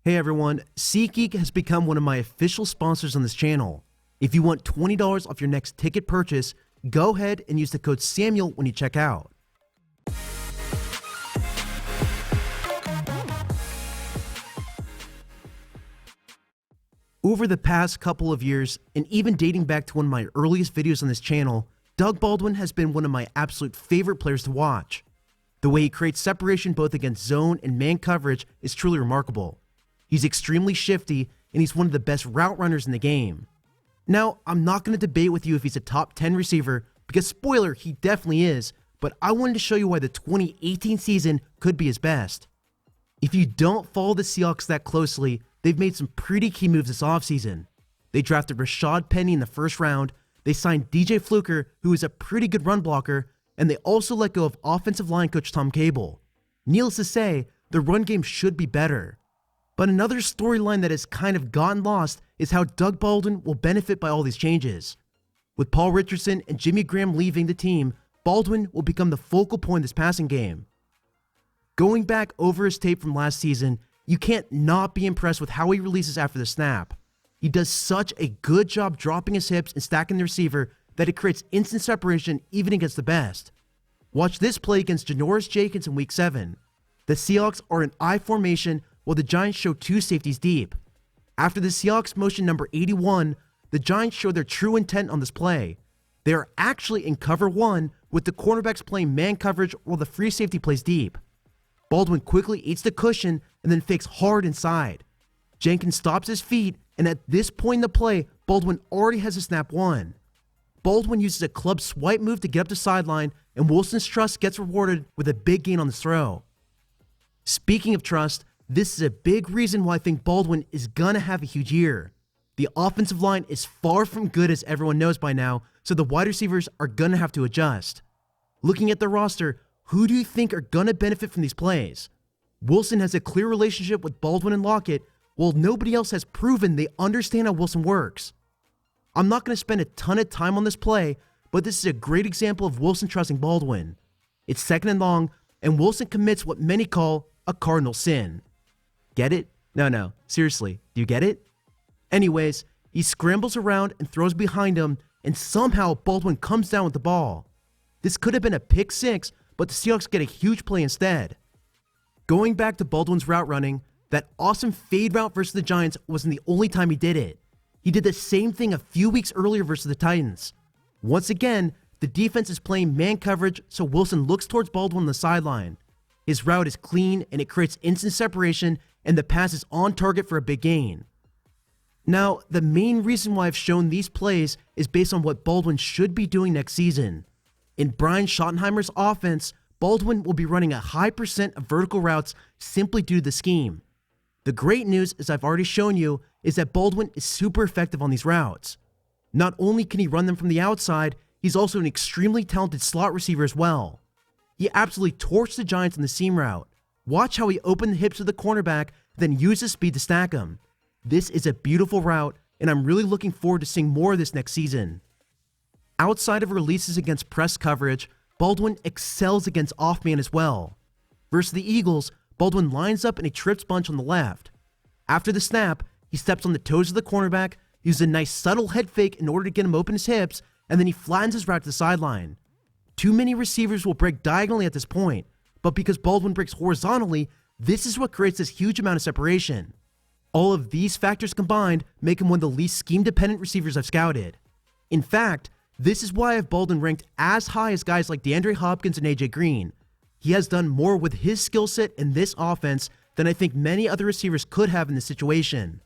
Hey everyone, SeatGeek has become one of my official sponsors on this channel. If you want $20 off your next ticket purchase, go ahead and use the code Samuel when you check out. Over the past couple of years, and even dating back to one of my earliest videos on this channel, Doug Baldwin has been one of my absolute favorite players to watch. The way he creates separation both against zone and man coverage is truly remarkable. He's extremely shifty, and he's one of the best route runners in the game. Now, I'm not going to debate with you if he's a top 10 receiver, because spoiler, he definitely is, but I wanted to show you why the 2018 season could be his best. If you don't follow the Seahawks that closely, they've made some pretty key moves this offseason. They drafted Rashad Penny in the first round, they signed DJ Fluker, who is a pretty good run blocker, and they also let go of offensive line coach Tom Cable. Needless to say, the run game should be better. But another storyline that has kind of gotten lost is how Doug Baldwin will benefit by all these changes. With Paul Richardson and Jimmy Graham leaving the team, Baldwin will become the focal point of this passing game. Going back over his tape from last season, you can't not be impressed with how he releases after the snap. He does such a good job dropping his hips and stacking the receiver that it creates instant separation even against the best. Watch this play against Janoris Jenkins in Week 7. The Seahawks are in I formation while the Giants show two safeties deep. After the Seahawks motion number 81, the Giants show their true intent on this play. They are actually in cover 1 with the cornerbacks playing man coverage while the free safety plays deep. Baldwin quickly eats the cushion and then fakes hard inside. Jenkins stops his feet, and at this point in the play, Baldwin already has a snap won. Baldwin uses a club swipe move to get up the sideline, and Wilson's trust gets rewarded with a big gain on the throw. Speaking of trust, this is a big reason why I think Baldwin is gonna have a huge year. The offensive line is far from good, as everyone knows by now, so the wide receivers are gonna have to adjust. Looking at the roster, who do you think are gonna benefit from these plays? Wilson has a clear relationship with Baldwin and Lockett, while nobody else has proven they understand how Wilson works. I'm not gonna spend a ton of time on this play, but this is a great example of Wilson trusting Baldwin. It's second and long, and Wilson commits what many call a cardinal sin. Get it? No, seriously, do you get it? Anyways, he scrambles around and throws behind him, and somehow Baldwin comes down with the ball. This could have been a pick 6, but the Seahawks get a huge play instead. Going back to Baldwin's route running, that awesome fade route versus the Giants wasn't the only time he did it. He did the same thing a few weeks earlier versus the Titans. Once again, the defense is playing man coverage, so Wilson looks towards Baldwin on the sideline. His route is clean and it creates instant separation, and the pass is on target for a big gain. Now, the main reason why I've shown these plays is based on what Baldwin should be doing next season. In Brian Schottenheimer's offense, Baldwin will be running a high percent of vertical routes simply due to the scheme. The great news, as I've already shown you, is that Baldwin is super effective on these routes. Not only can he run them from the outside, he's also an extremely talented slot receiver as well. He absolutely torched the Giants on the seam route. Watch how he opened the hips of the cornerback, then used his speed to stack him. This is a beautiful route, and I'm really looking forward to seeing more of this next season. Outside of releases against press coverage, Baldwin excels against off-man as well. Versus the Eagles, Baldwin lines up in a trips bunch on the left. After the snap, he steps on the toes of the cornerback, uses a nice subtle head fake in order to get him open his hips, and then he flattens his route to the sideline. Too many receivers will break diagonally at this point, but because Baldwin breaks horizontally, this is what creates this huge amount of separation. All of these factors combined make him one of the least scheme-dependent receivers I've scouted. In fact, this is why I have Baldwin ranked as high as guys like DeAndre Hopkins and AJ Green. He has done more with his skill set in this offense than I think many other receivers could have in this situation.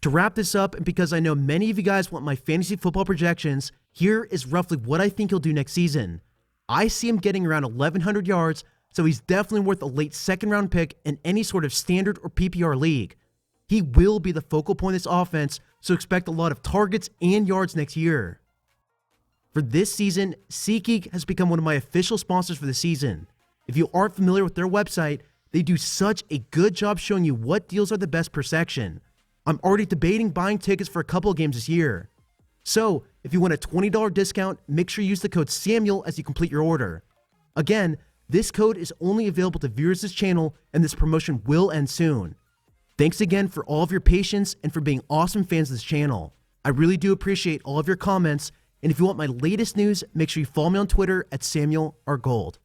To wrap this up, and because I know many of you guys want my fantasy football projections, here is roughly what I think he'll do next season. I see him getting around 1,100 yards, so he's definitely worth a late second-round pick in any sort of standard or PPR league. He will be the focal point of this offense, so expect a lot of targets and yards next year. For this season, SeatGeek has become one of my official sponsors for the season. If you aren't familiar with their website, they do such a good job showing you what deals are the best per section. I'm already debating buying tickets for a couple of games this year. So, if you want a $20 discount, make sure you use the code Samuel as you complete your order. Again, this code is only available to viewers of this channel, and this promotion will end soon. Thanks again for all of your patience and for being awesome fans of this channel. I really do appreciate all of your comments, and if you want my latest news, make sure you follow me on Twitter at Samuel R. Gold.